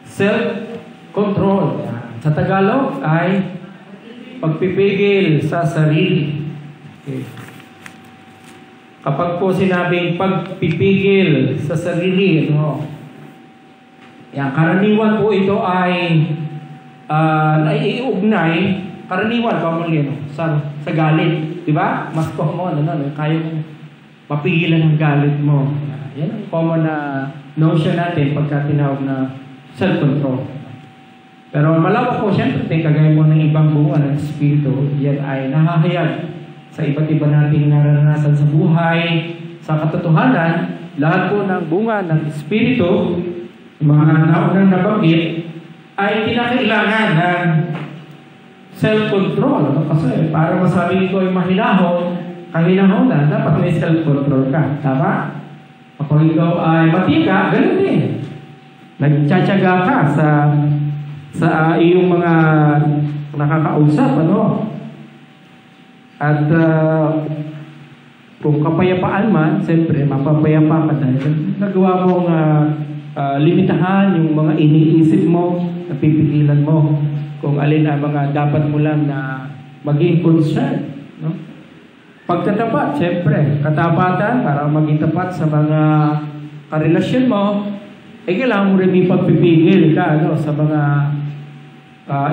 Self-control. Sa Tagalog ay pagpipigil sa sarili. Okay. Kapag po sinabing pagpipigil sa sarili, yan, karaniwan po ito ay naiugnay, karaniwan sa galit. Diba? Mas common, kaya mong mapigilan ang galit mo. Yan ang common na notion natin pagka tinawag na self-control. Pero malawak po siyempre, kagaya mo ng ibang bunga ng Espiritu, yan ay nahahayag sa iba't iba nating naranasan sa buhay, sa katotohanan, lahat po ng bunga ng Espiritu, mga naunang nabanggit, ay kinakailangan ng self-control. Kasi para masabi ko ay mahinahon, kahinahonan, dapat may self-control ka. Tama? Kapag ikaw ay matika, ganun din. Nagtsatsaga ka sa iyong mga nakakausap, At kung kapayapaan man, siyempre, mapapayapa ka dahil nagawa mong limitahan yung mga iniisip mo, napipigilan mo kung alin ang mga dapat mo lang na maging concern. Pagkatapat, siyempre, katapatan para maging tapat sa mga karelasyon mo, kailangan mo rin ipagpipigil ka sa mga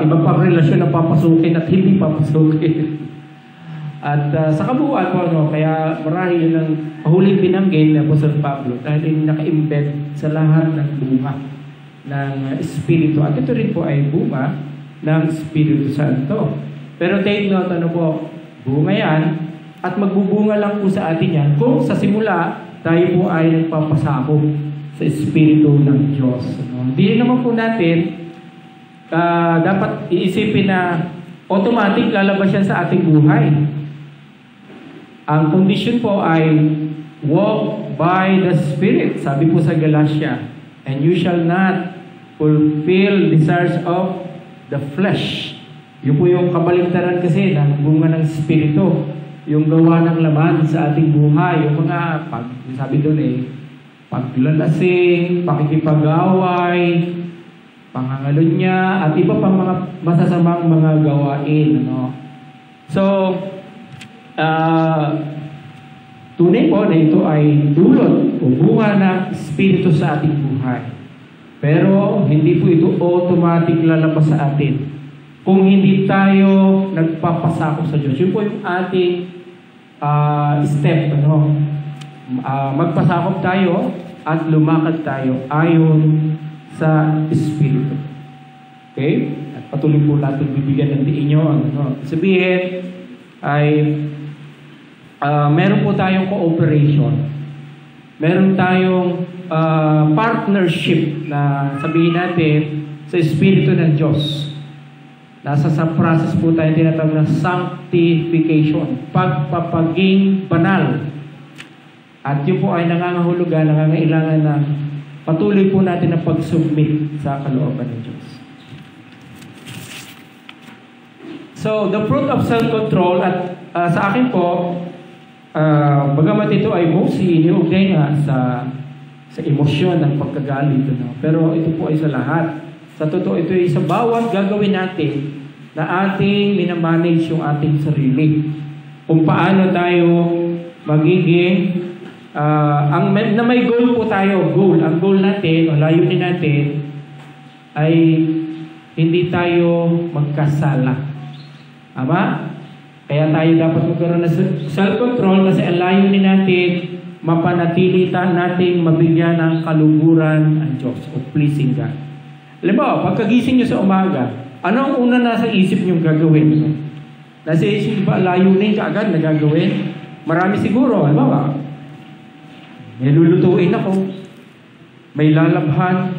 ibang pang relasyon na papasukin at hindi papasukin. At sa kabuuan po, kaya marahil yun ang pahuling binanggit ni Apostol Pablo dahil yung naka-embed sa lahat ng bunga ng Espiritu. At ito rin po ay bunga ng Espiritu Santo. Pero take note, bunga yan, at magbubunga lang po sa atin yan kung sa simula tayo po ay nagpapasakop sa Espiritu ng Diyos. Hindi naman po natin dapat iisipin na automatic lalabas yan sa ating buhay. Ang condition po ay walk by the Spirit. Sabi po sa Galatia, and you shall not fulfill desires of the flesh. Yun po yung kabaligtaran kasi ng bunga ng Espiritu. Yung gawa ng laman sa ating buhay. Yung mga, sabi doon paglalasing, pakikipag-away, pangangalunya, at iba pang mga masasamang mga gawain. So, tunay po na ito ay dulot o bunga ng Espiritu sa ating buhay. Pero hindi po ito automatic lalabas sa atin kung hindi tayo nagpapasakop sa Diyos. Yun po yung ating step. Magpasakop tayo at lumakad tayo ayon sa Espiritu. Okay? At patuloy po natin bibigyan ng diin nyo. Sabihin ay meron po tayong cooperation. Meron tayong partnership na sabihin natin sa Espiritu ng Diyos. Nasa sa process po tayo tinatawag na sanctification, pagpapaging banal. At yun po ay nangangahulugan, nangangailangan na patuloy po natin na pag-submit sa kalooban ng Diyos. So, the fruit of self-control at sa akin po, bagamat ito ay mostly iniugnay nga sa emosyon ng pagkagalit. Pero ito po ay sa lahat. Sa totoo, ito ay sa bawat gagawin natin na ating minamanage yung ating sarili. Kung paano tayo magiging na may goal po tayo. Ang goal natin, o layunin natin, ay hindi tayo magkasala. Tama? Kaya tayo dapat magkaroon ng self-control kasi ang layunin natin, mapanatili natin mabigyan ng kaluguran ang Diyos o pleasing God. Alam mo, pagkagising nyo sa umaga, ano ang una nasa isip nyo gagawin? Nasa isip ba, layunin ka agad na gagawin? Marami siguro, alam ba? May lulutuin ako, may lalabhan,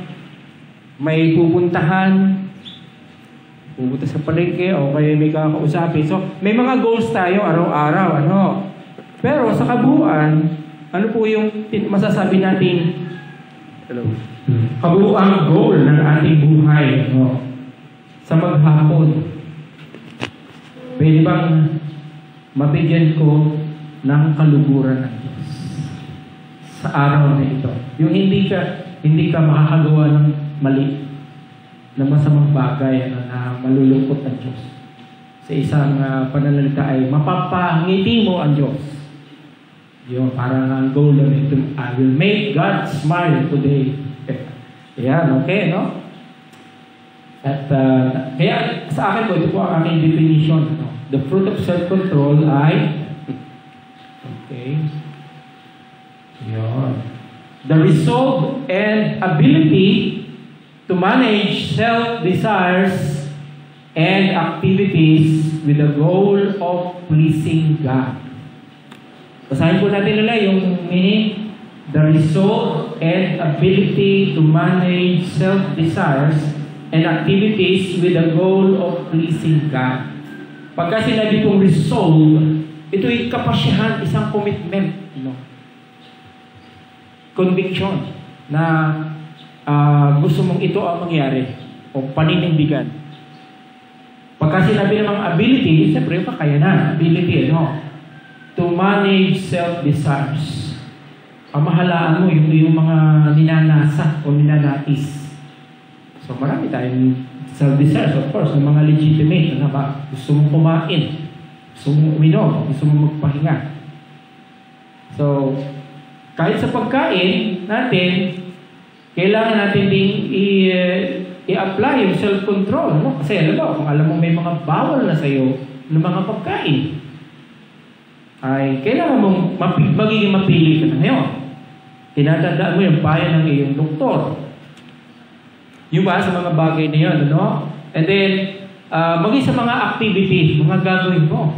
may pupuntahan, pupunta sa palengke, o kaya may kakausapin. So, may mga goals tayo araw-araw, Pero sa kabuuan, ano po yung masasabi natin? Kabuuang goal ng ating buhay, sa maghapon. Pwede bang mabigyan ko ng kaluguran ng Diyos sa araw na ito? Yung hindi ka makakagawa ng mali, na masamang bagay na malulungkot ang Diyos. Sa isang pananalita ay mapapangiti mo ang Diyos. Yun, parang ang goal ng ito, I will make God smile today. Yan, okay, no? At kaya sa akin po, ito po ang aking definition. No? The fruit of self-control ay, okay, yun, the resolve and ability to manage self-desires and activities with the goal of pleasing God. Basahin po natin nila yung meaning. The resolve and ability to manage self-desires and activities with the goal of pleasing God. Pagka sinabi kong resolve, ito ay kapasyahan, isang commitment, conviction, na gusto mong ito ang mangyari o paninindigan. Pagka sinabi namang ability, siyempre kakayanan, ability, to manage self-desires. Pamahalaan mo yung mga ninanasa o ninanais. So marami tayong self-desires, of course, ng mga legitimate, gusto mong kumain, gusto mong uminom, gusto mong magpahinga. So, kahit sa pagkain natin, kailangan natin ding i-apply yung self-control. Kasi kung alam mo may mga bawal na sa'yo ng mga pagkain, ay kailangan mong magiging mapili ka na ngayon. Tinatandaan mo yung payo ng iyong doktor. Yung ba sa mga bagay na yun, And then, maging sa mga activity, mga gagawin mo.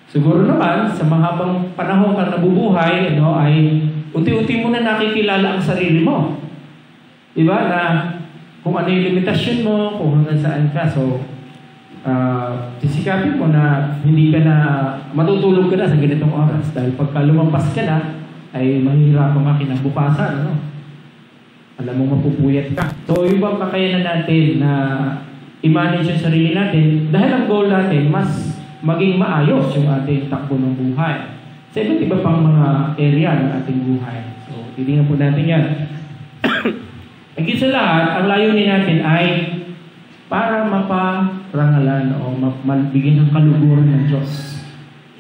Siguro naman, sa mahabang panahon ka nabubuhay, ay unti-unti mo na nakikilala ang sarili mo. Diba? Na kung ano yung limitasyon mo, kung hanggang saan ka. So, sisikapin mo na hindi ka na matutulog ka na sa ganitong oras. Dahil pagka lumampas ka na, ay mahirap ang kinabukasan. Alam mo, mapupuyat ka. So, yung bang kakayanan natin na i-manage yung sarili natin, dahil ang goal natin, mas maging maayos yung ating takbo ng buhay. Sa iba't iba pang mga area ng ating buhay. So, titingnan po natin yan. Higit sa lahat, ang layunin natin ay para maparangalan o mabigyan ng kaluguran ng Diyos.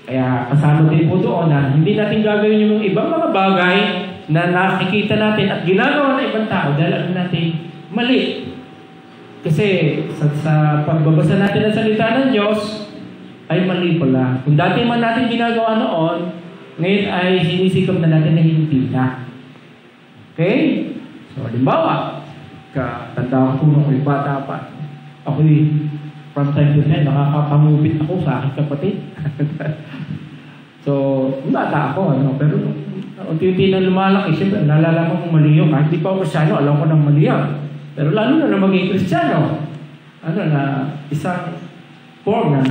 Kaya kasama din po doon na hindi natin gagawin yung ibang mga bagay na nakikita natin at ginagawa ng ibang tao dahil alam natin mali. Kasi sa pagbabasa natin ng salita ng Diyos, ay mali pala. Kung dati man natin ginagawa noon, ngayon ay sinisikap na natin na hindi na. Okay? So, halimbawa, tanda ko nung ako'y bata pa. Ako'y from time to time, nakakapangubit ako sa aking kapatid. So, bata ako, pero unti-unti na lumalaki, siyempre, nalalaman kong mali yun. Kahit di pa ako Kristyano, alam ko ng mali yan. Pero lalo na maging Kristyano, na isang form ng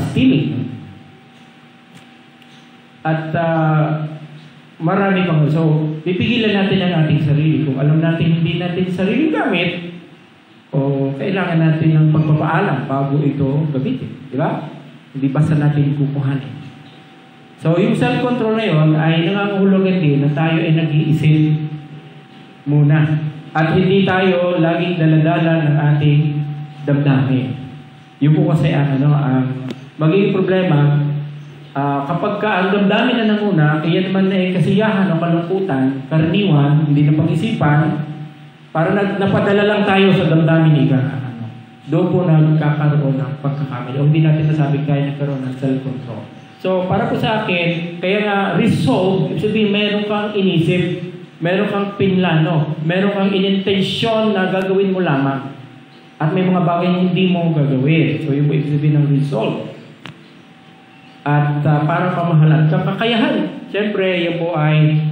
stealing. At marami pang. So, pipigilan natin ang ating sarili. Kung alam natin hindi natin sarili gamit, o kailangan natin ng pagpapaalam bago ito gamitin. Di ba? Hindi basta natin kukuhanin. So, yung self-control na yun ay nangangahulugan din na tayo ay nag-iisip muna. At hindi tayo laging daladala ng ating damdamin. Yung po kasi ang magiging problema, kapag ka ang damdamin na nanguna, kaya naman na kasiyahan o kalungkutan, karaniwan, hindi na pag-isipan, para napadala lang tayo sa damdamin doon po nagkakaroon ng pagkakamali. O hindi natin nasabing kaya nagkaroon ng self-control. So, para po sa akin, kaya nga resolve, ibig sabihin, meron kang inisip, meron kang pinlano, meron kang inintensyon na gagawin mo lamang. At may mga bagay na hindi mo gagawin. So, yun po ibig sabihin ng resolve. At para pamahalaan, kakayahan. Siyempre, yun po ay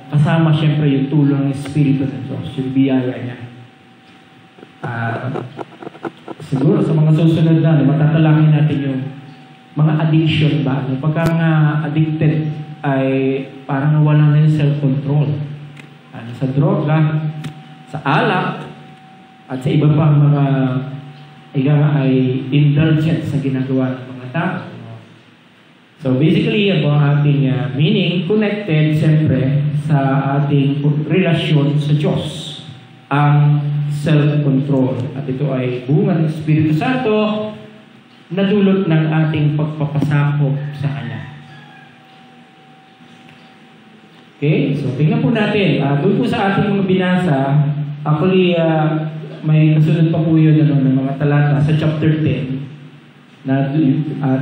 kasama siyempre yung tulong ng Espiritu ng Diyos, yung biyaya niya. Siguro sa mga susunod na, matatalangin natin yung mga addiction ba? Pagka mga addicted ay parang wala na yung self-control. Sa droga, sa alak, at sa iba pang mga ay indulgent sa ginagawa ng mga tao. So basically, ang ating meaning connected siyempre sa ating relasyon sa Diyos. ang self-control. At ito ay bunga ng Espiritu Santo na dulot ng ating pagpapasakop sa Kanya. Okay? So, tingnan po natin. Doon po sa ating mga binasa, actually, may kasunod pa po yun ng mga talata sa chapter 10 na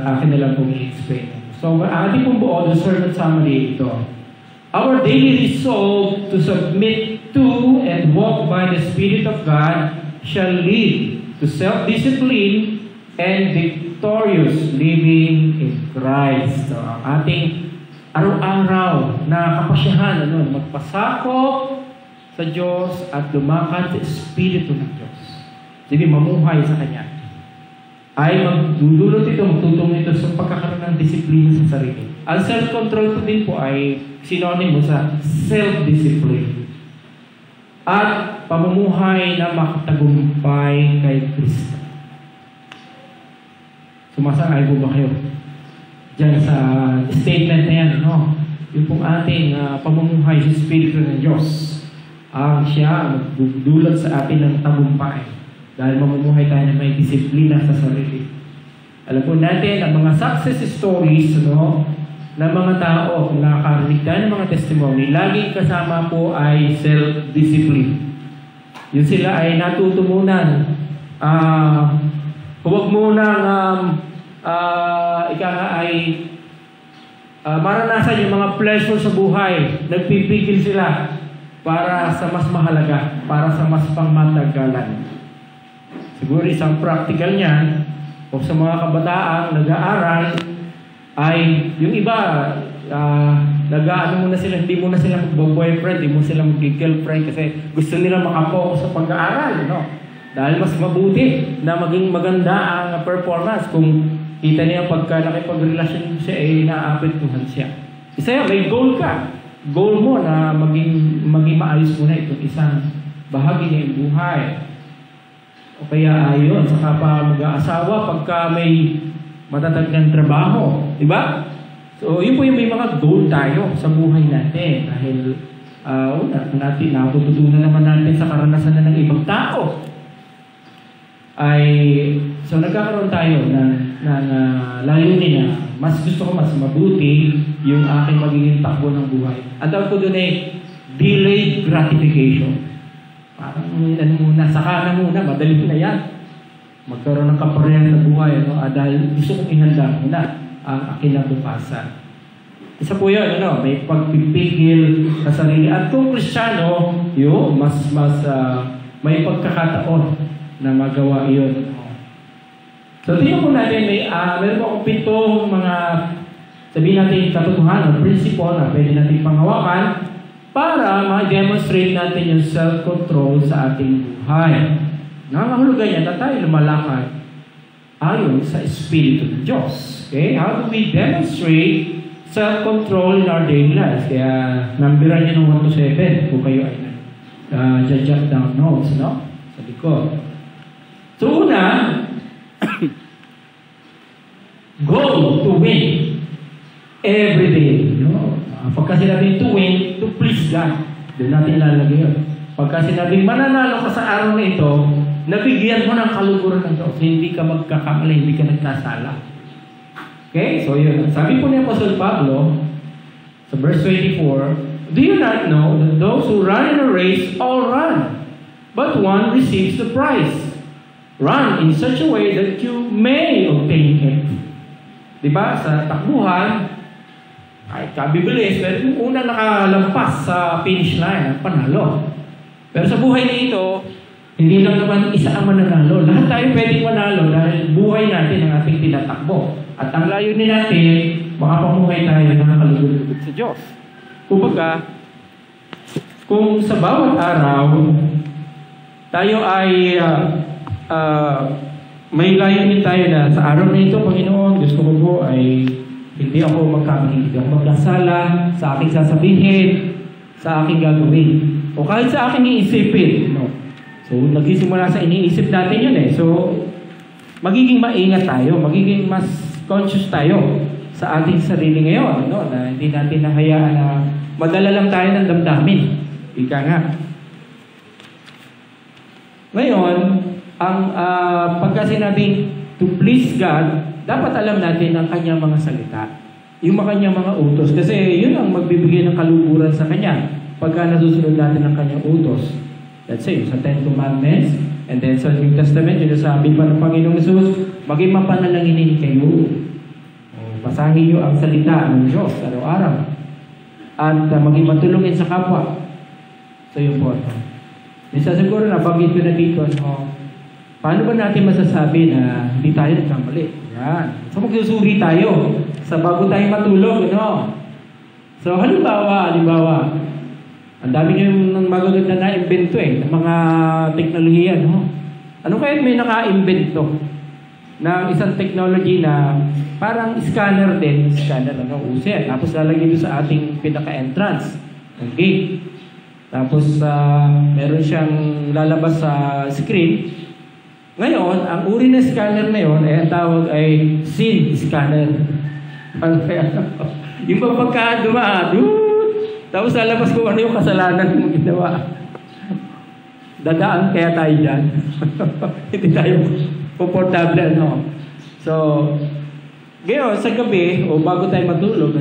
akin na lang pong i-explain. So, ating pong buo, the sermon summary ito. Our daily resolve to submit to and walk by the Spirit of God shall lead to self-discipline and victorious living in Christ. So, ang ating araw-araw na kapasyahan, magpasakop sa Diyos at lumakad sa Espiritu ng Diyos. Sige, mamuhay sa Kanya. Ay magdudulot ito, magtutulong ito sa pagkakaroon ng disiplina sa sarili. Ang self-control po din po ay sinonimo sa self-discipline. At pamumuhay na makatagumpay kay Kristo. Sumasang-ay po ba kayo? Diyan sa statement na yan, no? Yung pong ating pamumuhay sa Espiritu ng Diyos. Siya magdudulot sa atin ng tagumpay. Dahil mamumuhay tayo na may disiplina sa sarili. Alam po natin, ang mga success stories, ng mga tao, kung nakakarinig tayo ng mga testimony, laging kasama po ay self-discipline. Yun sila ay natutunan. Huwag munang maranasan yung mga pleasure sa buhay. Nagpipigil sila para sa mas mahalaga, para sa mas pangmatagalan. Siguro isang practical niyan, o sa mga kabataang nag-aaral, ay yung iba, muna sila, hindi muna sila mag-boyfriend, hindi muna sila mag-girlfriend kasi gusto nila makapokus sa pag-aaral, no? Dahil mas mabuti na maging maganda ang performance kung kita niya pagka nakipag-relasyon siya, naapektuhan siya. Isa yan, may goal ka. Goal mo na maging maayos mo na itong isang bahagi ng buhay. O kaya ayun, saka pa mag-aasawa pagka may matatag ng trabaho. Diba? So, yun po yung may mga goal tayo sa buhay natin. Dahil, natututunan naman natin sa karanasan na ng ibang tao. So nagkakaroon tayo ng layunin na mas gusto ko mas mabuti yung aking magiging takbo ng buhay. Ang tawag ko doon ay delayed gratification. Parang saka na muna, madali na yan. Magkaroon ng kaparehan sa buhay, dahil gusto kong ihanda muna ang kinabukasan. Isa po yun, may pagpipigil sa sarili. At kung Kristiyano, mas may pagkakataon na magawa iyon. So, tingnan po natin, meron po akong pitong mga, sabihin natin, katotohanan, principle na pwede natin panghawakan para ma-demonstrate natin yung self-control sa ating buhay. Nangangahulugan niya na tayo lumalakad ayon sa Espiritu ng Diyos. Okay? How do we demonstrate self-control in our daily lives? Kaya, nambiran niyo ng 1 to 7 kung kayo ay jot down notes, sa likod. So, una, goal to win every day. Pagka sinabing to win, to please God. Doon natin lalagay yun. Pagka sinabing mananalo ka sa araw na ito, nabigyan mo ng kaluguran ng Diyos. Hindi ka magkakamali, hindi ka nagkasala. Okay? So, yun. Sabi po ni Apostle Pablo, sa verse 24, do you not know that those who run in a race all run, but one receives the prize? Run in such a way that you may obtain it. Diba? Sa takbuhan, ay kabibilis, pero yung una nakalampas sa finish line, panalo. Pero sa buhay na ito, hindi lang naman isa ang mananalo. Lahat tayo pwedeng manalo dahil buhay natin ang ating tinatakbo. At ang layunin natin, makapamuhay tayo na nakalugod sa Diyos. Kumbaga, kung sa bawat araw, tayo ay may layunin tayo na sa araw na ito, Panginoon, gusto ko po ay hindi ako magkamali, hindi ako magkasala sa aking sasabihin, sa aking gagawin, o kahit sa aking iisipin. So, nagsisimula sa iniisip natin yun . So, magiging maingat tayo, magiging mas conscious tayo sa ating sarili ngayon, na hindi natin nahayaan na madala lang tayo ng damdamin. Ika nga. Ngayon, ang pagka sinabing to please God, dapat alam natin ang kanyang mga salita. Yung kanyang mga utos. Kasi yun ang magbibigay ng kaluguran sa kanya pagka nasusunod natin ang kanyang utos. Let's say, sa Ten Commandments, and then sa New Testament, yun sabi pa ng Panginoong Jesus, maging mapanalanginin kayo. Basahin nyo ang salita ng Diyos araw-araw. At maging matulungin sa kapwa. So yun po. Minsan siguro nabanggit ko na dito, paano ba natin masasabi na hindi tayo nagkamali? Yan. So magsusuri tayo sa bago tayo matulog. So halimbawa, ang dami nyo magaganda na invento ng mga teknolohiya. Ano kaya may naka-invento ng isang technology na parang scanner din, user. Tapos lalagay doon sa ating pinaka-entrance, ng gate. Tapos meron siyang lalabas sa screen. Ngayon, ang uri ng scanner na yun, ang tawag ay sin scanner. Yung pagka tapos lalabas kung ano yung kasalanan mo ginawa. Dadaan kaya tayo dyan. Hindi tayo komportable, So, ngayon, sa gabi, o bago tayo matulog,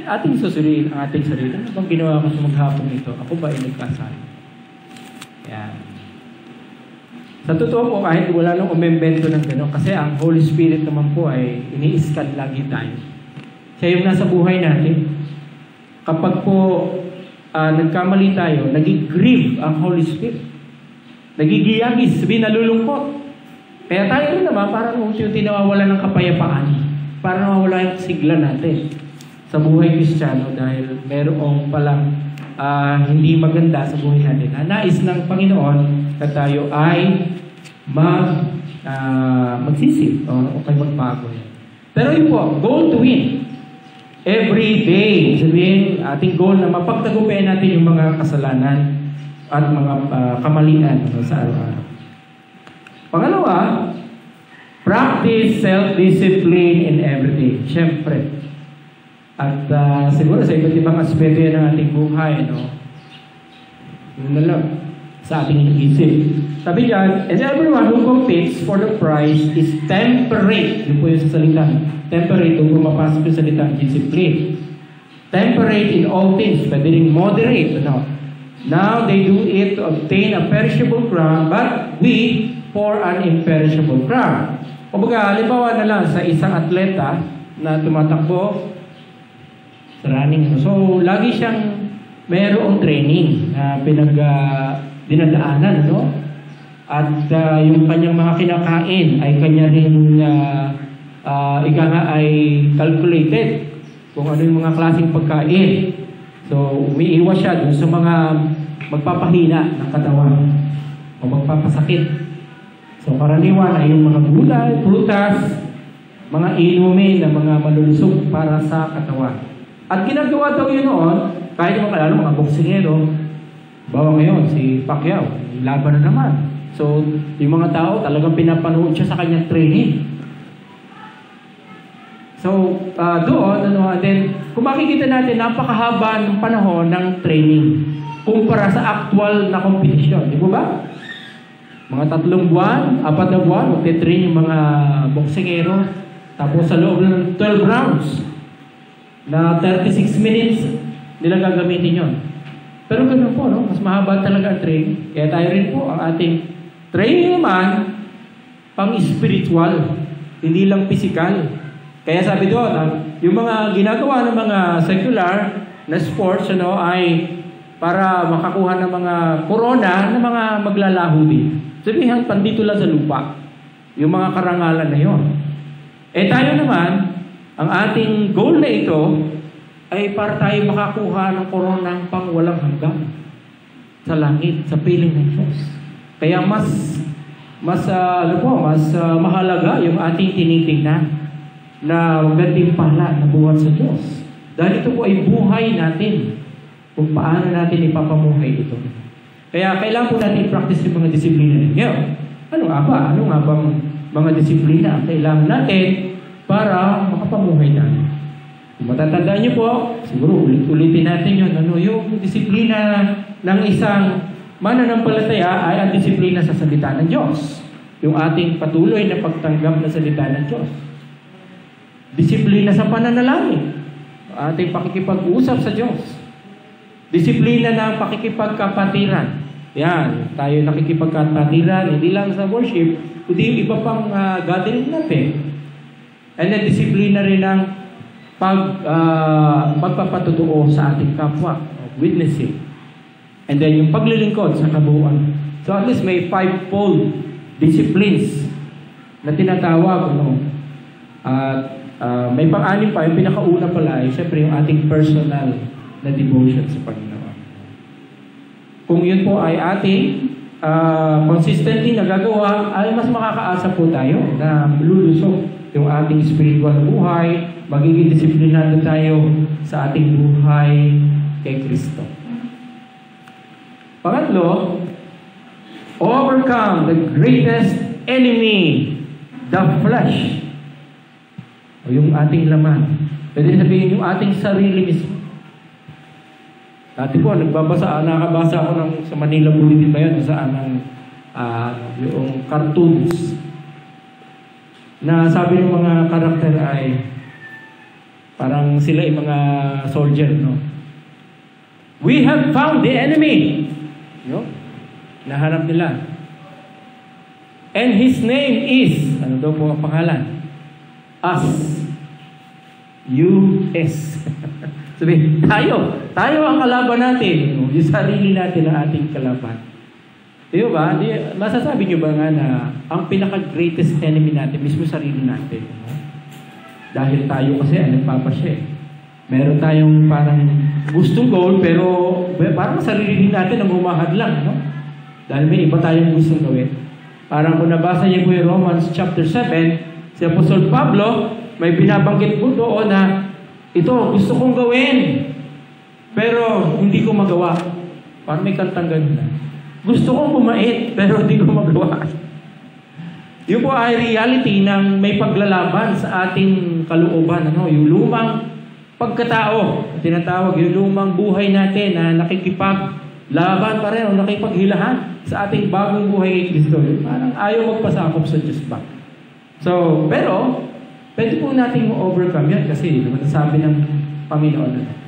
ating susuriin ang ating sarili. Ano bang ginawa ko sa maghapon ito? Ako ba ay nagkasala? Yan. Sa totoo po, kahit wala nang umembento ng gano'n, kasi ang Holy Spirit naman po ay ini-scan lagi tayo. Siya yung nasa buhay natin. Kapag po nagkamali tayo, nag-grieve ang Holy Spirit. Nagigiyagis, nalulungkot. Kaya tayo rin naman, parang unti-unti nawawala ng kapayapaan. Parang nawawala yung sigla natin sa buhay Kristiyano dahil merong palang hindi maganda sa buhay natin. Nais ng Panginoon na tayo ay magsisi o kay magbago. Pero yun po, goal to win. Every day, sabihin, ating goal na mapagtagumpayan natin yung mga kasalanan at mga kamalian sa araw-araw. Pangalawa, practice self-discipline in everything. Siyempre. At siguro sa iba't ibang aspeto yan ng ating buhay, yun na lang, sa ating iniisip. Sabi dyan, and everyone who competes for the prize is temperate. Yun po yung sa salita. Temperate, kung pumapasok yung salita, discipline. Temperate in all things, pwede rin moderate. Now they do it to obtain a perishable crown, but we for an imperishable crown. Kumbaga, halimbawa na lang sa isang atleta na tumatakbo sa running. So, lagi siyang mayroong training na dinadaanan, At yung kanyang mga kinakain ay kanya rin ika nga ay calculated kung ano yung mga klaseng pagkain. So, umiiwas siya dun sa mga magpapahina ng katawan o magpapasakit. So, karaniwan ay yung mga gulay, prutas, mga inumin na mga malulusog para sa katawan. At ginagawa daw yun noon, kahit mga boksingero, bawa ngayon, si Pacquiao, laban na naman. So, yung mga tao talagang pinapanood siya sa kanyang training. So, doon, then, kung makikita natin, napakahaba ng panahon ng training kumpara sa actual na kompetisyon. Di ba? Mga 3 buwan, 4 na buwan, magte-train yung mga boksingero. Tapos sa loob ng 12 rounds, na 36 minutes, nila gagamitin yun. Pero ganun po, mas mahaba talaga ang training. Kaya tayo rin po, ang ating training naman, pang-spiritual, hindi lang physical. Kaya sabi doon, yung mga ginagawa ng mga secular na sports, ay para makakuha ng mga corona ng mga maglalaho din. Sabihin, pandito lang sa lupa. Yung mga karangalan na yon. Tayo naman, ang ating goal na ito ay para tayo makakuha ng koronang pang walang hanggan sa langit, sa piling ng Diyos. Kaya mas mahalaga yung ating tinitingnan na gantimpala na buhat sa Diyos. Dahil ito po ay buhay natin kung paano natin ipapamuhay ito. Kaya kailangan po natin i-practice yung mga disiplina ninyo. Ano nga bang mga disiplina ang kailangan natin para makapamuhay natin? Kung matatandaan nyo po, siguro ulit-ulitin natin yun. Yung disiplina ng isang mananampalataya ay ang disiplina sa salita ng Diyos. Yung ating patuloy na pagtanggap ng salita ng Diyos. Disiplina sa pananalangin. Ating pakikipag-usap sa Diyos. Disiplina ng pakikipagkapatiran. Yan, tayo nakikipagkapatiran, hindi lang sa worship, kundi yung iba pang gathering natin. And then, disiplina rin ng pagpapatutuo sa ating kapwa, witnessing. And then, yung paglilingkod sa kabuuan. So, at least may 5-fold disciplines na tinatawag. At may pang-anim pa, yung pinakauna pala ay siyempre yung ating personal na devotion sa Panginoon. Kung yun po ay ating consistently nagagawa, ay mas makakaasa po tayo na lulusok yung ating spiritual buhay, magiging disiplinado tayo sa ating buhay kay Kristo. Pangatlo, overcome the greatest enemy, the flesh. O yung ating laman. Pwede sabihin yung ating sarili mismo. Dati po, nakabasa ako sa Manila Bulletin ba yun, saan yung cartoons na sabi ng mga karakter ay parang sila ay mga soldier, no? We have found the enemy. No? Nahanap nila. And his name is, ano daw po ang pangalan? Us. U.S. Sabi, tayo ang kalaban natin. Yung sarili natin ang ating kalaban. Diyo ba? Masasabi nyo ba nga na ang pinaka-greatest enemy natin, mismo sarili natin. Dahil tayo kasi, nagpapasya. Meron tayong parang gustong goal, pero parang sarili natin ang humahad lang. No? Dahil may iba tayong gustong gawin. Parang kung nabasa niyo po yung Romans chapter 7, si Apostol Pablo, may binabanggit po doon na ito, gusto kong gawin, pero hindi ko magawa. Parang may kantang ganun na. Gusto kong bumait, pero hindi ko magawa. Yun po ay reality ng may paglalaban sa ating kalooban. Yung lumang pagkatao, tinatawag, yung lumang buhay natin na nakikipaglaban pa rin o nakipaghilahan sa ating bagong buhay kay Kristo. Parang ayaw magpasakop sa Diyos ba? So, pero, pwede po natin overcome yan kasi sabi ng Panginoon.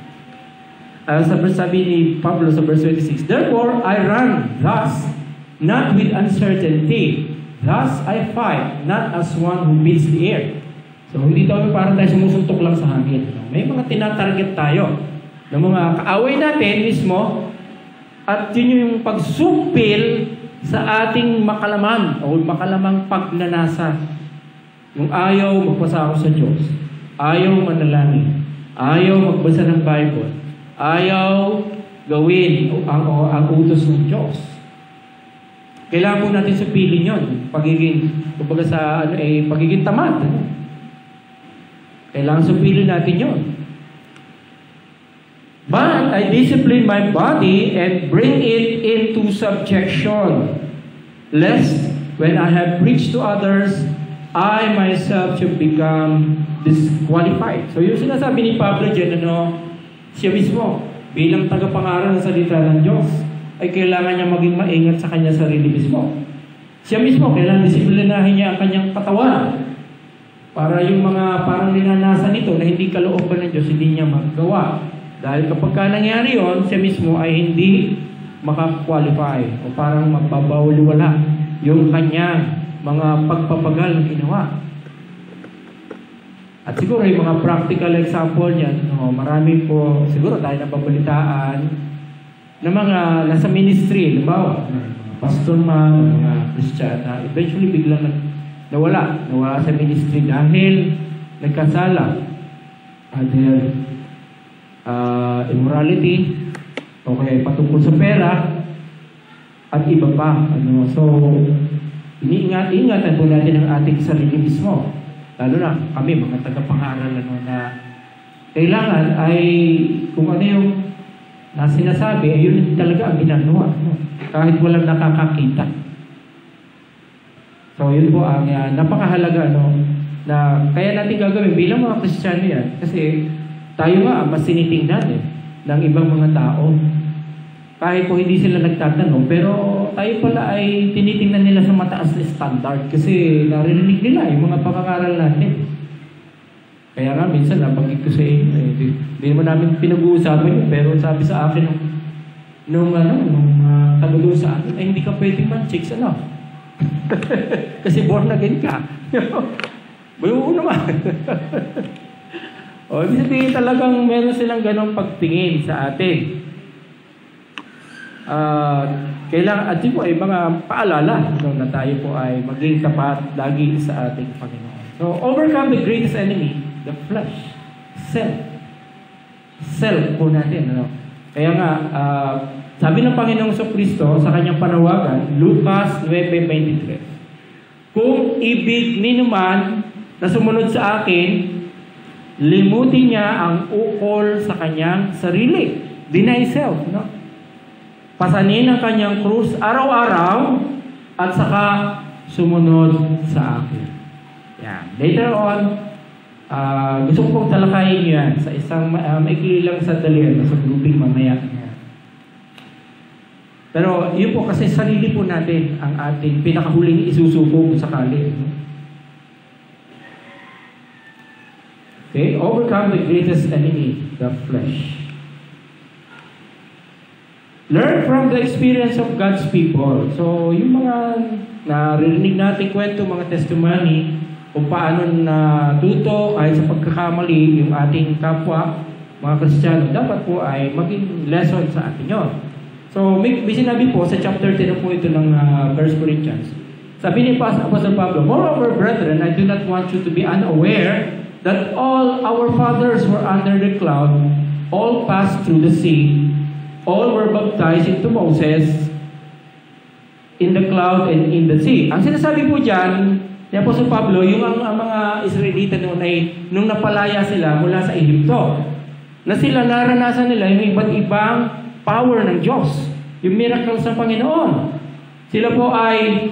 Sabi ni Pablo sa verse 26, therefore, I run thus, not with uncertainty. Thus, I fight, not as one who beats the air. So, hindi tayo parang tayo sumusuntok lang sa hangin. May mga tinatarget tayo ng mga kaaway natin mismo at yun yung pagsumpil sa ating makalaman o makalamang pagnanasa. Yung ayaw magpasako sa Diyos, ayaw manalangin, ayaw magbasa ng Bible, ayaw gawin ang utos ng Diyos. Kailangan po natin supilin yun. Pagiging tamad. Kailangan supilin natin yun. But I discipline my body and bring it into subjection, lest when I have preached to others, I myself should become disqualified. So yung sinasabi ni Pablo dyan, siya mismo, bilang tagapangaral ng salita ng Diyos, ay kailangan niya maging maingat sa kanya sarili mismo. Siya mismo, kailangan disiplinahin niya ang kanyang katawan para yung mga parang ninanasa nito na hindi kalooban ng Diyos, hindi niya magawa. Dahil kapag ka nangyari yun, siya mismo ay hindi makakwalify o parang magbabawaliwala yung kanyang mga pagpapagal na ginawa. At siguro yung mga practical example niyan, marami po, siguro tayo nababalitaan na mga nasa ministry, diba? Pastor man, mga Christian, na eventually biglang nawala sa ministry dahil nagkasala. Dahil immorality, o kaya patungkol sa pera, at iba pa. So, iniingat-ingatan po natin ang ating sarili mismo. Lalo na kami, mga tagapangaral na kailangan ay kung ano yung sinasabi, ay yun talaga ang ginagawa. Kahit walang nakakakita. So, yun po ang napakahalaga na kaya natin gagawin bilang mga Kristiyano yan. Kasi tayo nga mas sinitingnan ng ibang mga tao. Kahit po hindi sila nagtatanong, pero tayo pala ay tinitingnan nila sa mataas na standard kasi narinig nila yung mga pag-aaral natin. Kaya nga minsan nabanggit ko sa inyo, hindi naman namin pinag-uusapan yun, pero sabi sa akin nung taga sa akin, hindi ka pwedeng man-chicks, kasi born again ka. Buo naman. Ibig sabihin talagang meron silang ganong pagtingin sa atin. Kailangan, at yun po ay mga paalala na tayo po ay maging tapat lagi sa ating Panginoon. So, overcome the greatest enemy, the flesh, self. Self po natin. Kaya nga, sabi ng Panginoong Kristo sa kanyang panawagan, Lucas 9:23, kung ibig ninuman na sumunod sa akin, limutin niya ang ukol sa kanyang sarili. Deny self, pasanin ang kanyang krus araw-araw at saka sumunod sa akin. Yan. Later on, gusto ko pong talakayin niyo yan sa isang maikli lang sandali sa grouping mamaya. Pero yun po kasi sarili po natin ang ating pinakahuling isusuko kung sakali. Okay? Overcome the greatest enemy, the flesh. Learn from the experience of God's people. So, yung mga naririnig natin kwento, mga testimony, kung paano natuto kahit sa pagkakamali yung ating kapwa, mga Kristiyano, dapat po ay maging lesson sa atin yun. So, may sinabi po sa chapter 10 po ito ng 1 Corinthians. Sabi ni Apostle Pablo, moreover, brethren, I do not want you to be unaware that all our fathers were under the cloud, all passed through the sea, all were baptized into Moses in the cloud and in the sea. Ang sinasabi po dyan, ni Apostol Pablo, yung ang mga Israelita noon ay nung napalaya sila mula sa Egypto, na sila naranasan nila yung iba't ibang power ng Diyos, yung miracles ng Panginoon. Sila po ay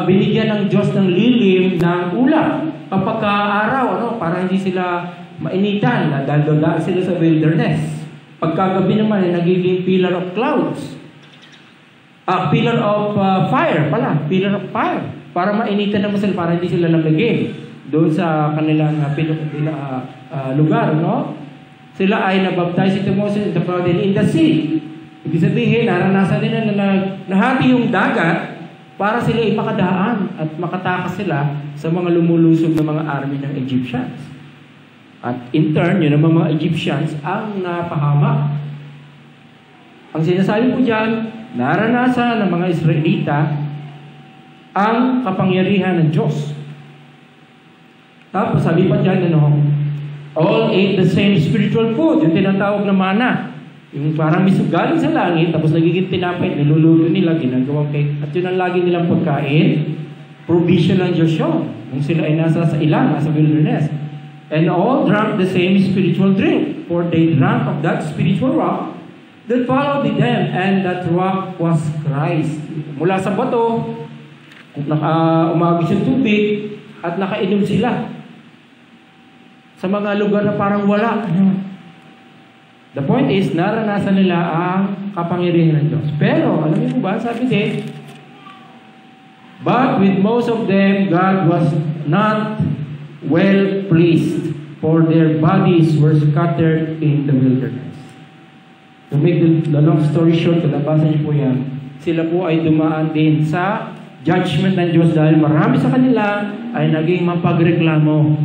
binigyan ng Diyos ng lilim ng ulap kapag araw, para hindi sila mainitan, dahil sila sa wilderness. Pagkagabi naman ay nagiging pillar of clouds. Pillar of fire pala. Pillar of fire. Para mainitan naman sila, para hindi sila lamigin doon sa kanilang lugar, Sila ay nabaptize into Moses in the cloud and in the sea. Ibig sabihin, naranasan nila na nahati yung dagat para sila ipakadaan at makatakas sila sa mga lumulusob na mga army ng Egyptians. At in turn, yun ang mga Egyptians ang napahamak. Ang sinasabi po dyan, naranasan ng mga Israelita ang kapangyarihan ng Diyos. Tapos sabi pa dyan, all ate the same spiritual food, yung tinatawag na mana. Yung parang galing sa langit, tapos nagiging tinapay, niluluto nila, ginagawang cake. At yun ang lagi nilang pagkain, provision ng Diyos yun. Kung sila ay nasa ilang, nasa wilderness. And all drank the same spiritual drink, for they drank of that spiritual rock that followed them, and that rock was Christ. Mula sa bato, umagos yung tubig, at nakainom sila sa mga lugar na parang wala. The point is, naranasan nila ang kapangyarihan ng Diyos. Pero, alam niyo ba, sabi din, but with most of them, God was not well pleased, for their bodies were scattered in the wilderness. To make the long story short, kung nabasa niyo po yan, sila po ay dumaan din sa judgment ng Diyos dahil marami sa kanila ay naging mapagreklamo,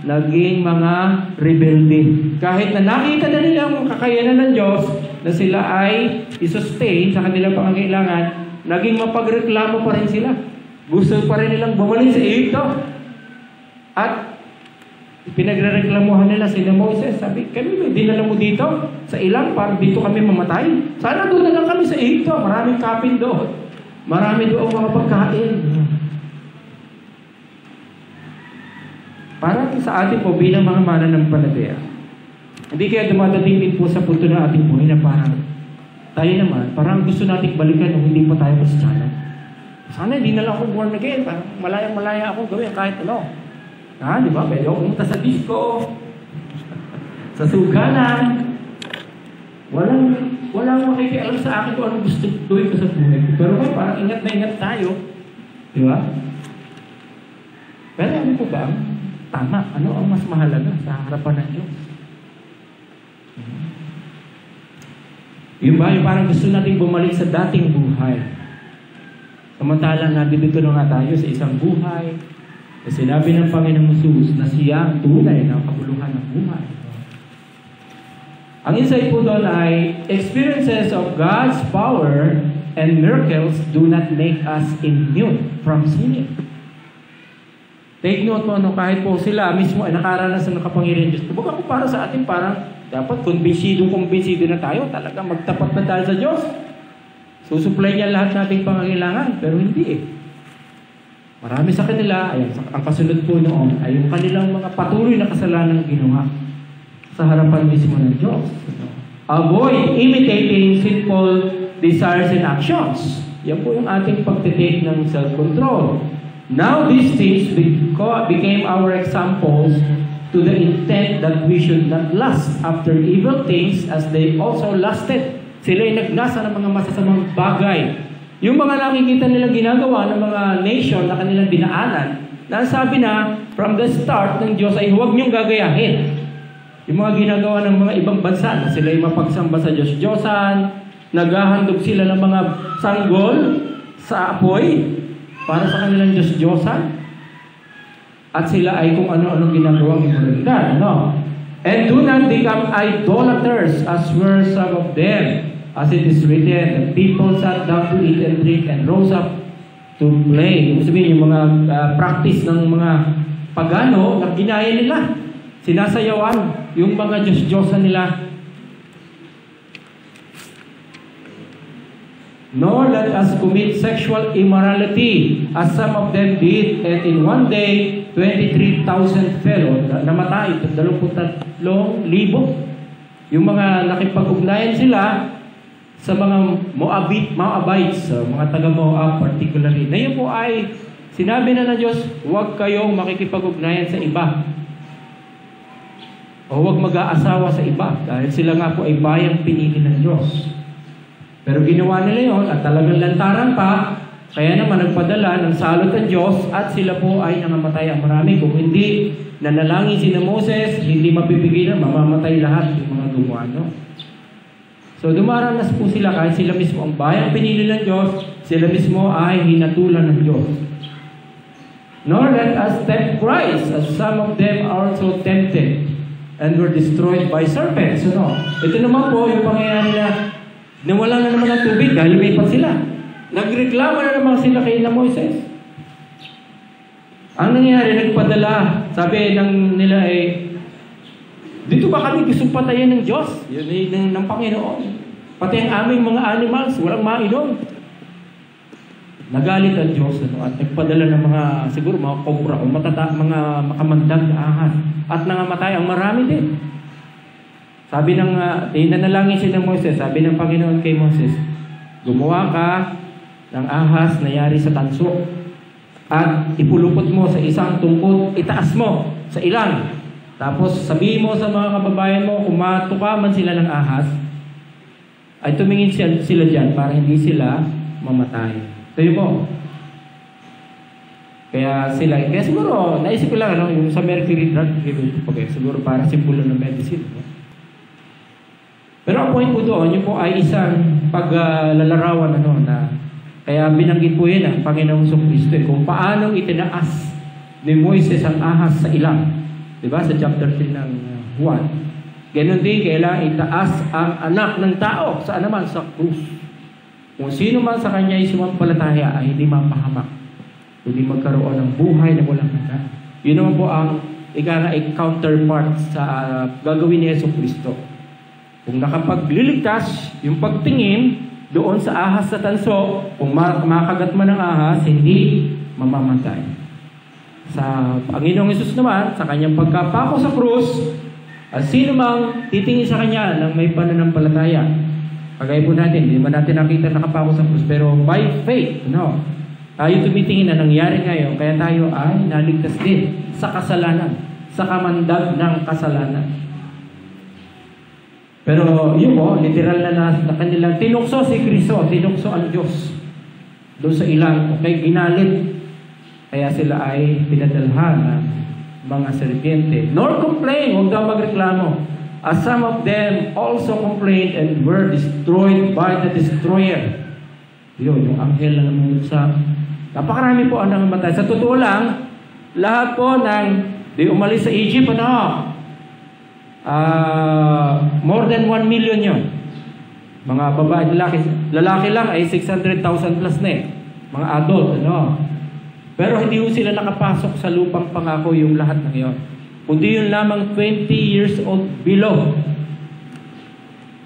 naging mga rebelde. Kahit na nakita na nila ang kakayanan ng Diyos na sila ay isustain sa kanilang pangangailangan, naging mapagreklamo pa rin sila. Gusto pa rin nilang bumalik sa Egypto. At pinagrereklamuhan nila sila Moses. Sabi, kami dinala mo dito sa ilang para dito kami mamatay. Sana doon na lang kami sa Egypto. Maraming kapin doon. Marami doon mga pagkain. Para sa atin po bilang mga mananampalataya, hindi kaya dumadating din po sa punto ng ating buhay na parang tayo naman, parang gusto nating balikan nung hindi pa tayo Kristiyano. Sana hindi na lang ako born again. Parang malayang-malaya ako gawin kahit ano. Di ba? Pwede ako pumunta sa disco, sa sugalan. Walang makikialam sa akin kung anong gusto gawin ko sa buhay ko. Pero parang ingat na ingat tayo. Di ba? Pero ano po ba ang tama? Ano ang mas mahalaga sa harapan ng Diyos? Yung ba, yung parang gusto natin bumalik sa dating buhay. Samantalang nandito na nga tayo sa isang buhay na sinabi ng Panginoong Jesus na siya ang tunay na kabuluhan ng buhay. Ang insight po doon ay, experiences of God's power and miracles do not make us immune from sinning. Take note mo, kahit po sila mismo ay nakaranasan ng kapangyarihan Diyos. Kumbaga para sa atin, parang dapat kumbinsido na tayo. Talaga magtapat na tayo sa Diyos. Susupply niya lahat nating pangangailangan. Pero hindi eh. Marami sa kanila, ang kasunod po noon, ay yung kanilang mga patuloy na kasalanan ginawa sa harapan mismo ng Diyos. Avoid imitating sinful desires and actions. Yan po yung ating pagtitake ng self-control. Now these things became our examples to the intent that we should not lust after evil things as they also lusted. Sila'y nagnasa ng mga masasamang bagay. Yung mga nakikita nilang ginagawa ng mga nation na kanilang dinaanan, na sabi na, from the start ng Diyos ay huwag niyong gagayahin. Yung mga ginagawa ng mga ibang bansa na sila'y mapagsamba sa Diyos-Diyosan, naghahandog sila ng mga sanggol sa apoy, para sa kanilang Diyos-Diyosan. At sila ay kung ano-anong ginagawang imoralidad. No? And do not become idolaters, as were some of them. As it is written, the people sat down to eat and drink and rose up to play. Ibig sabihin, yung mga practice ng mga pagano na ginaya nila. Sinasayawan yung mga Diyos-Diyosan nila. Nor let us commit sexual immorality, as some of them did, and in one day, 23,000 fell, namatay, 23,000. Yung mga nakipag-ugnayan sila sa mga Moabites, mga taga-Moab particularly. Na yun po ay, sinabi na ng Diyos, huwag kayong makikipag-ugnayan sa iba. O huwag mag-aasawa sa iba, dahil sila nga po ay bayang pinili ng Diyos. Pero ginawa nila yun at talagang lantaran pa, kaya naman nagpadala ng salot ang Diyos at sila po ay nangamatay ang marami. Kung hindi nanalangin si Moses, hindi mapipigilan, mamamatay lahat yung mga gumawa. No? So dumaranas po sila kahit sila mismo ang bayang pinili ng Diyos, sila mismo ay hinatulan ng Diyos. Nor let us tempt Christ, as some of them are also tempted and were destroyed by serpents. So, no? Ito naman po yung pangyayari na nawala na naman ang tubig dahil lumipat sila. Nagreklamo na naman sila kay Moises. Ang nangyari, nagpadala. Sabi nila dito ba kami gustong patayin ng Diyos? Yun ng Panginoon. Pati ang aming mga animals, walang mainom. Nagalit ang Diyos at nagpadala ng mga, siguro mga kobra o mga makamandag na ahas. At nangamatay ang marami din. Sabi ng, nanalangin siya ng Moises, sabi ng Panginoon kay Moses, gumawa ka ng ahas na yari sa tanso at ipulupot mo sa isang tungkod, itaas mo sa ilang. Tapos sabihin mo sa mga kababayan mo, kung matuka man sila ng ahas, ay tumingin sila dyan para hindi sila mamatay. Ito po. Kaya siguro, naisip ko lang, yung sa mercury drug, siguro para simbolo ng medicine. Pero ang point po doon, yun po ay isang paglalarawan na kaya binanggit po yun ang Panginoong Kristo kung paano itinaas ni Moises ang ahas sa ilang. Diba? Sa chapter 3 ng Juan. Ganon din, kailangan itaas ang anak ng tao saan naman? Sa krus. Kung sino man sa kanya ay sumampalataya ay hindi mapahamak. Hindi magkaroon ng buhay na walang hanggan. Yun naman po ang counterpart sa gagawin ni Kristo. Kung nakapagliligtas, yung pagtingin doon sa ahas sa tanso, kung makagat man ng ahas, hindi mamamatay. Sa Panginoong Hesus naman, sa kanyang pagkapako sa krus, at sino mang titingin sa kanya ng may pananampalataya. Kagaya po natin, hindi man natin nakita nakapako sa krus, pero by faith, tayo tumitingin na nangyari ngayon, kaya tayo ay naligtas din sa kasalanan, sa kamandag ng kasalanan. Pero yun po, literal na kanilang tinukso si Kristo, tinukso ang Diyos doon sa ilang, okay, ginalit. Kaya sila ay pinadalhan ng mga serpiente. Nor complain, huwag daw magreklamo. As some of them also complained and were destroyed by the destroyer. Yun, yung anghel na naman sa... Napakarami po ang nangamatay. Sa totoo lang, lahat po ng di umalis sa Egypt, more than 1 million yun. Mga babae, lalaki lang ay 600,000 plus na eh. Mga adult, Pero hindi po sila nakapasok sa lupang pangako yung lahat ng yun. Kundi yun lamang 20 years old below.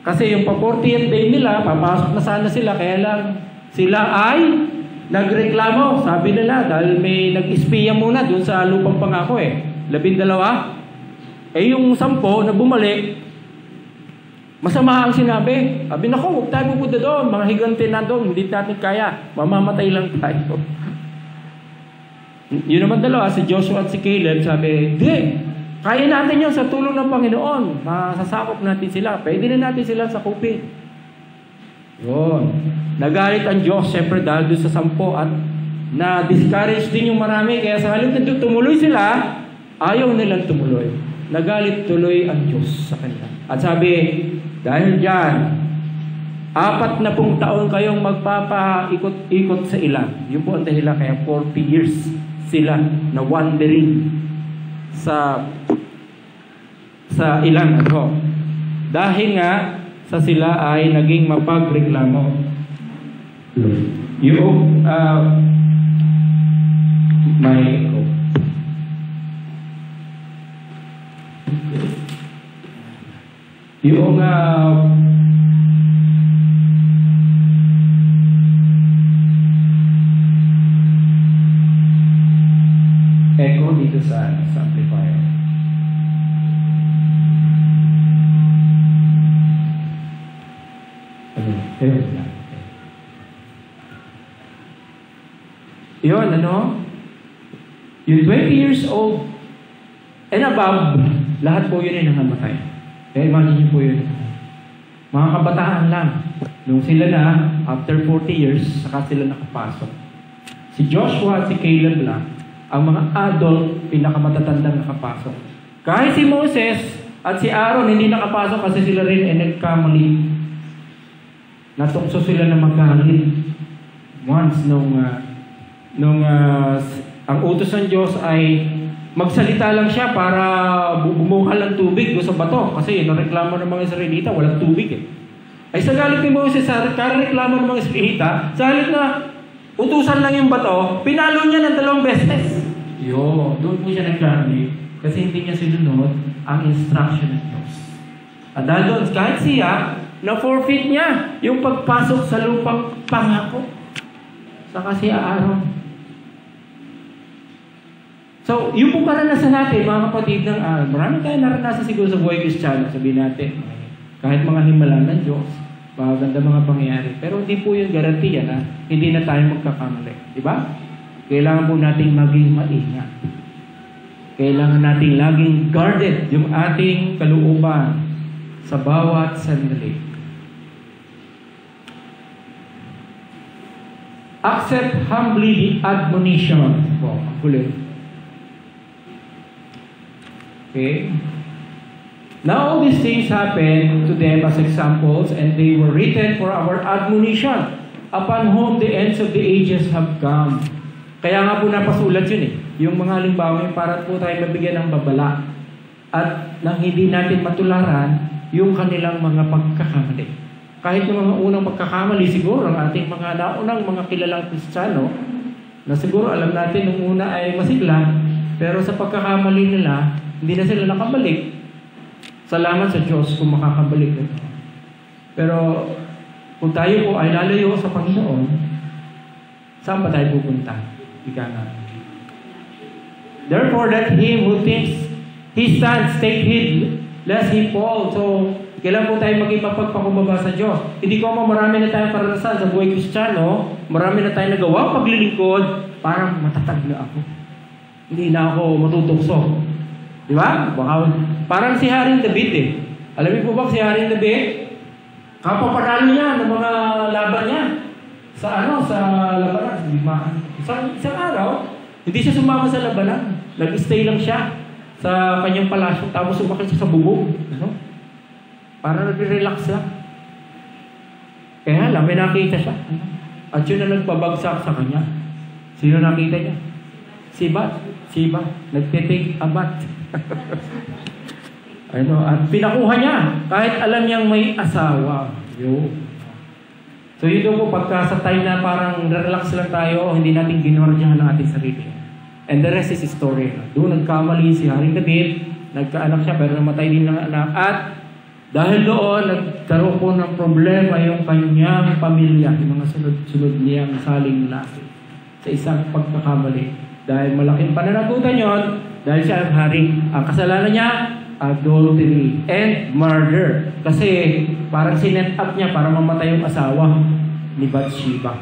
Kasi yung pa 40th day nila, papasok na sana sila, kaya lang sila ay nagreklamo. Sabi nila, dahil may nag-espiya muna dun sa lupang pangako eh. 12. Yung 10 na bumalik, masama ang sinabi. Sabi, naku, huwag tayo pupunta doon. Mga higante na doon, hindi natin kaya. Mamamatay lang tayo. Yun naman dalawa, si Joshua at si Caleb, sabi, hindi, kaya natin yun sa tulong ng Panginoon. Masasakop natin sila. Pwede na natin sila sakupin. Yun. Nagalit ang Diyos, siyempre dahil doon sa 10 at na-discourage din yung marami. Kaya sa halip na tumuloy sila, ayaw nilang tumuloy. Nagalit tuloy ang Diyos sa kanila. At sabi, dahil dyan, 40 taon kayong magpapaikot-ikot sa ilang. Yun po ang dahilan, kaya 40 years sila na wandering sa ilang Dahil nga, sa sila ay naging mapagreklamo. Yung, may yung echo dito sa amplifier. Yun, yung 20 years old and above, lahat po yun ay nangamatay. Kaya imagine niyo po yun. Mga kabataan lang. Nung sila na, after 40 years, saka sila nakapasok. Si Joshua at si Caleb lang, ang mga adult, pinakamatatandang nakapasok. Kahit si Moses at si Aaron, hindi nakapasok kasi sila rin ay nagkamali. Natukso sila na magkahalit. Once, ang utos ng Diyos ay magsalita lang siya para bumuhal ng tubig doon sa bato. Kasi nareklamo ng mga Israelita, walang tubig eh. Ay sa galit ni Moses, kareklamo ng mga Israelita, sa halip na utusan lang yung bato, pinalo niya ng 2 beses. Doon po siya nagkamali. Kasi hindi niya sinunod ang instruction ng Diyos. At dahil doon, kahit siya, na-forfeit niya yung pagpasok sa lupang pangako. Saka si Aaron. So, yung po karanasan natin, mga kapatid ng marami tayo naranasan siguro sa buhay Kristiyano, sabihin natin, kahit mga himala ng Diyos, maganda mga pangyayari. Pero hindi po yung garantiya na hindi na tayo magkakamali. Diba? Kailangan po nating maging maingat. Kailangan nating laging guarded yung ating kalooban sa bawat sandali. Accept humbly the admonition. Ang kulit. Okay? Now all these things happened to them as examples, and they were written for our admonition, upon whom the ends of the ages have come. Kaya nga po napasulat yun eh. Yung mga halimbawa para po tayo mabigyan ng babala. At nang hindi natin matularan yung kanilang mga pagkakamali. Kahit yung mga unang pagkakamali, siguro ang ating mga naunang mga kilalang Kristiyano, na siguro alam natin nung una ay masigla, pero sa pagkakamali nila, hindi na sila nakabalik. Salamat sa Diyos kung makakabalik ito. Pero kung tayo po ay lalayo sa Panginoon, saan pa tayo pupunta? Ika nga. Therefore, let him who thinks he stands take heed, lest he fall. So, kailan po tayo maging mapagpakumbaba sa Diyos? Hindi ko marami na tayong karanasan sa buhay Kristiyano, marami na tayong nagawa paglilingkod, parang matatag na ako. Hindi na ako matutukso. Di ba? Parang si Haring David eh. Alam niyo po ba si Haring David? Kapapanalo niya ng mga laban niya. Sa labanan, sa limaan. Isang araw, hindi siya sumama sa labanan. Nag-stay lang siya sa kanyang palasyo, tapos umakit siya sa bubong. Para nag-relax lang. Kaya lang, may nakita siya. At yun na nagpabagsak sa kanya. Sino nakita niya? Si Bat. Nagtitake a bat. At pinakuha niya. Kahit alam niyang may asawa. So yun daw po, pagka sa time na parang relax lang tayo, hindi natin ginordyahan ng ating sarili. And the rest is history. Doon nagkamali si Haring David, nagkaanak siya pero namatay din ng anak. At dahil doon, nagkaroon po ng problema yung kanyang pamilya, yung mga sunod-sunod niyang saling lalaki sa isang pagkakamali. Dahil malaking pananagutan yon, dahil siya ang hari. Ang kasalanan niya, adultery and murder. Kasi parang sinet up niya para mamatay yung asawa ni Bathsheba.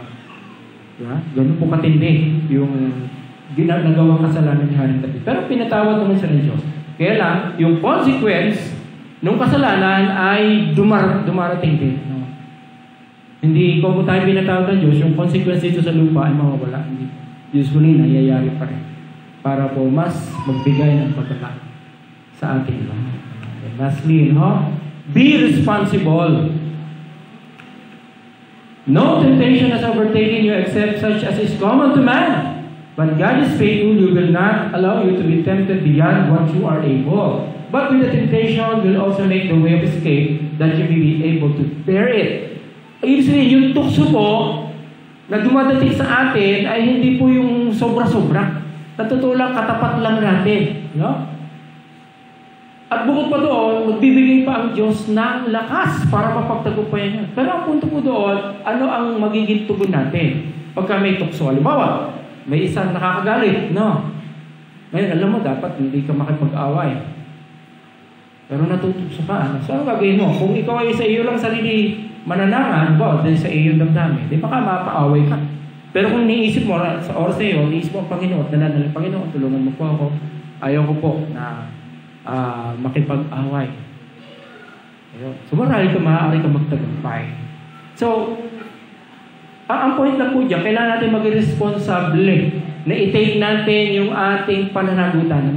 Ganun po katindi yung ginagawang kasalanan ni Haring David. Pero pinatawad naman siya ng Diyos. Kaya lang, yung consequence nung kasalanan ay dumarating din. Hindi kung tayo pinatawad ng Diyos, yung consequence dito sa lupa ay mawawala. Usually, nangyayari pa rin. Para po mas magbigay ng pagkakataon sa ating lahat. Lastly, be responsible. No temptation has overtaken you except such as is common to man. But God is faithful, He will not allow you to be tempted beyond what you are able. But with the temptation will also make the way of escape that you may be able to bear it. Ibig sabihin, yung tukso po na dumadating sa atin ay hindi po yung sobra-sobra. Natutulong lang, katapat lang natin. At bukod pa doon, magbibigay pa ang Diyos ng lakas para mapagtagumpayan niya. Pero ang punto po doon, ano ang magiging tugon natin pagka may tukso? Halimbawa, may isang nakakagalit, Ngayon, alam mo, dapat hindi ka makipag-away. Pero natutukso ka. So, ano gagawin mo? Kung ikaw ay sa iyo lang sarili mananangan, dahil sa iyo damdamin, di baka mapaaway ka. Pero kung niisip mo, sa oras na iyo, niisip mo ang Panginoon, nananalang, Panginoon, tulungan mo po ako. Ayaw ko po na makipag-away. So, marahil ka, maaari ka magtagumpay. So, ang point lang po dyan, kailangan natin maging responsable na i-take natin yung ating pananagutan.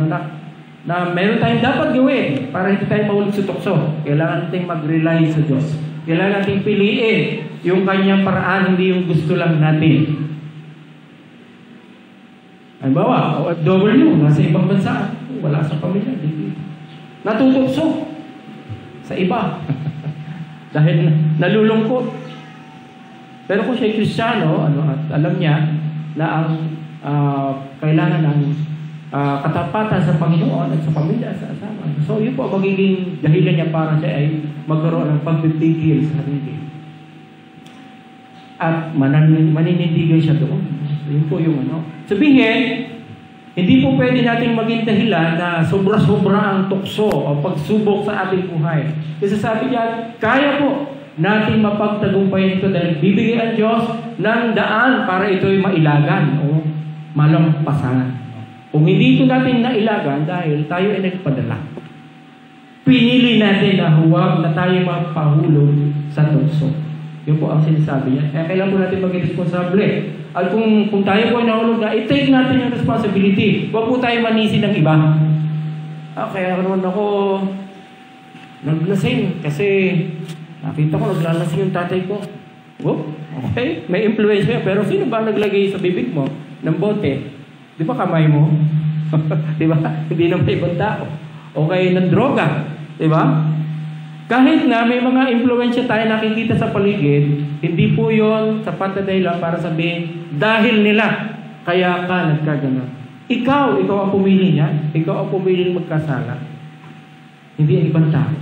Na meron tayong dapat gawin para hindi tayo mahulog sa tukso. Kailangan natin mag-rely sa Diyos. Kailangan natin piliin yung kanyang paraan, hindi yung gusto lang natin. Halimbawa, OFW, nasa ibang bansa, wala sa pamilya, natutokso sa iba. Dahil nalulungkot. Pero kung siya Kristiyano, at alam niya na ang kailangan ng katapatan sa Panginoon at sa pamilya, sa asawa. So, yun po magiging dahilan niya para siya ay magkaroon ng pagpipigil sa sarili. At maninindigan siya doon. Yun po yung Sabihin, hindi po pwede natin maging dahilan na sobra-sobra ang tukso o pagsubok sa ating buhay. Kasi sabi niya, kaya po natin mapagtagumpayan ito dahil bibigay ang Diyos ng daan para ito'y mailagan o malampasan. Kung hindi ito natin nailagan dahil tayo ay nagpadala. Pinili natin na huwag na tayo mapahulog sa tukso. Yun po ang sinasabi niya. Kaya kailangan po natin maging responsable. At kung tayo po ay nahulog na, i-take natin yung responsibility. Huwag po tayo manisi ng iba. Kaya naman ako naglasing kasi nakita ko naglalasing yung tatay ko. Okay, may influence niya. Pero sino ba naglagay sa bibig mo ng bote? Di ba kamay mo? Di ba? Hindi naman ibang tao. Okay, ng droga. Di ba? Kahit na may mga influensya tayo nakikita sa paligid, hindi po yun sapat na dahilan para sabihin, dahil nila, kaya ka nagkaganon. Ikaw ang pumili niya. Ikaw ang pumili magkasala. Hindi ang ibang tao.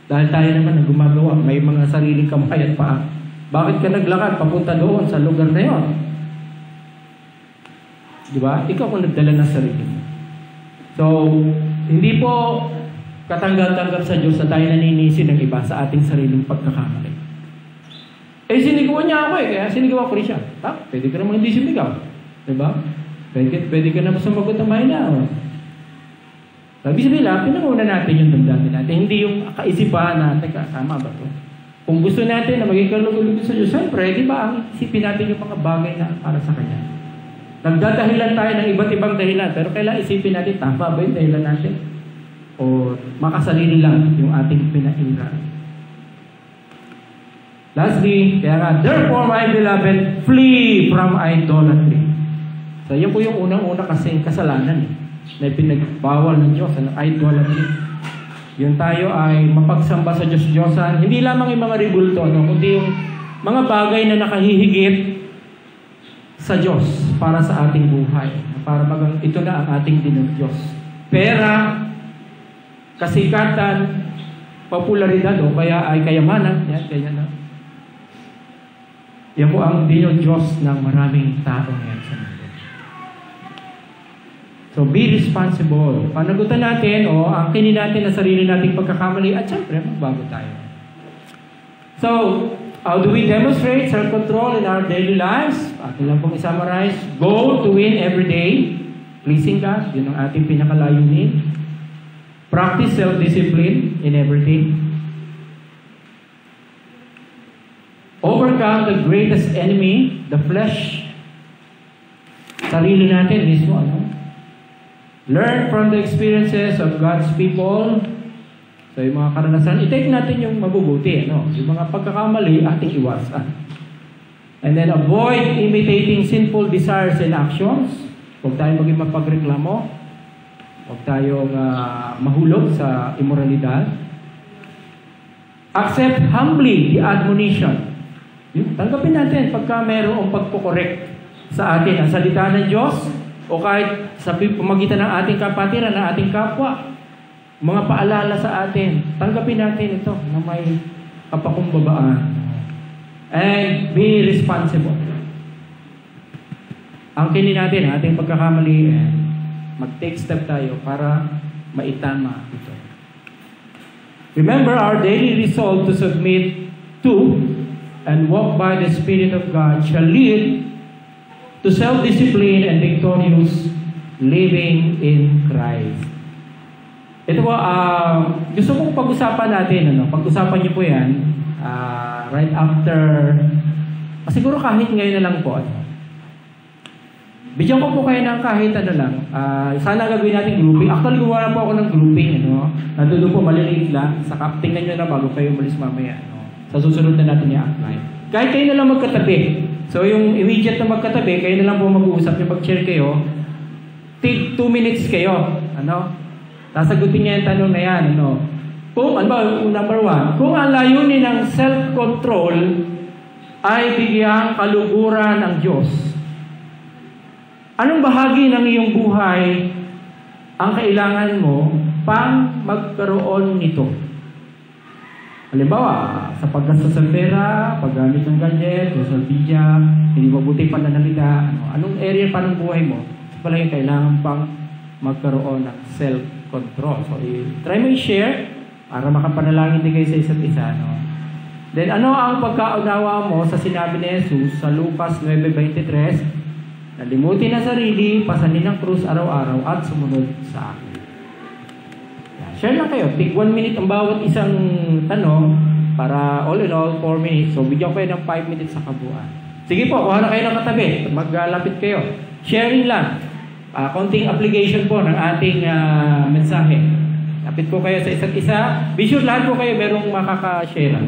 Dahil tayo naman na gumagawa, may mga sariling kamay at paa. Bakit ka naglakad papunta doon sa lugar na yun? Di ba? Ikaw ang nagdala ng sarili mo. So, hindi po katanggal-tanggap sa Diyos na tayo naninisi ng iba sa ating sariling pagkakamali. Sinigawan niya ako kaya sinigawan ko rin siya. Pwede ka naman hindi sinigaw. Diba? Pwede ka naman sumagot ng mahina. Sabi sabihin pinanguna natin yung damdamin natin, hindi yung kaisipan na, teka, tama ba to? Kung gusto natin na maging kalugod sa Diyos, siyempre, di ba, ang isipin natin yung mga bagay na para sa Kanya. Nagdadahilan tayo ng iba't ibang dahilan, pero kailangan isipin natin, tama ba yung dahilan natin? O makasarili lang yung ating pinahiran. Lastly, kaya nga, therefore, my beloved, flee from idolatry. So, yun po yung unang-una kasing kasalanan na pinagbawal ng Diyos, ang idolatry. Yung tayo ay mapagsamba sa Diyos-Diyosan, hindi lamang yung mga ribulto, kundi yung mga bagay na nakahihigit sa Diyos para sa ating buhay. Para ito na ang ating Diyos. Pera, kasikatan, popularidad, o kaya ay kayamanan, yan, kaya na. Yan po ang Diyos ng maraming tao ngayon sa mundo. So, be responsible. Panagutan natin o angkinin natin na sarili nating pagkakamali at syempre, magbago tayo. So, how do we demonstrate self-control in our daily lives? Atin lang pong i-summarize. Goal to win every day. Pleasing God. Yun ang ating pinakalayunin. Practice self-discipline in everything. Overcome the greatest enemy, the flesh. Sarili natin mismo, Learn from the experiences of God's people. So, yung mga karanasan, i-take natin yung mabubuti, Yung mga pagkakamali, ating iwasan. And then, avoid imitating sinful desires and actions. Huwag tayong maging mapagreklamo. Huwag tayong mahulog sa immoralidad. Accept humbly the admonition. Tanggapin natin pagka mayroong pagkukorek sa atin ang salita ng Diyos, o kahit sa pamagitan ng ating kapatiran, ng ating kapwa, mga paalala sa atin, tanggapin natin ito na may kapakumbabaan. And be responsible. Angkinin natin ating pagkakamali and mag-take step tayo para maitama ito. Remember, our daily resolve to submit to and walk by the Spirit of God shall lead to self-discipline and victorious living in Christ. Ito po, gusto kong pag-usapan natin, pag-usapan niyo po yan, right after, siguro kahit ngayon na lang po, bigyan ko po kayo ng kahit lang, sana gagawin natin grouping. Actually, gumawa po ako ng grouping, nandun po maliliit lang, saka tingnan nyo na bago kayo umalis mamaya, sa susunod na natin i-apply. Kahit kayo na lang magkatabi. So, yung immediate na magkatabi, kayo na lang po mag-uusap, yung pag-share kayo, take 2 minutes kayo. Sasagutin niya yung tanong na yan. Kung, number 1, kung ang layunin ng self-control ay bigyang kaluguran ng Diyos, anong bahagi ng iyong buhay ang kailangan mo pang magkaroon nito? Halimbawa, sa paggastos sa pera, paggamit ng gadget, social media, hindi mabuti pananalita, anong area pa ng buhay mo? Pala yung kailangan pang magkaroon ng self-control. So, try mo i-share para makapanalangin din kayo sa isa't isa. Then, ano ang pagkaunawa mo sa sinabi ni Jesus sa Lucas 9:23? Nalimutin ang sarili, pasanin ang krus araw-araw at sumunod sa akin. Share lang kayo. Take 1 minute ang bawat isang tanong para all in all, 4 minutes. So, bigyan ko kayo ng 5 minutes sa kabuuan. Sige po, kuha na kayo ng katabi. Maglapit kayo. Sharing lang. Konting application po ng ating mensahe. Lapit po kayo sa isa't isa. Be sure lahat po kayo merong makaka-share.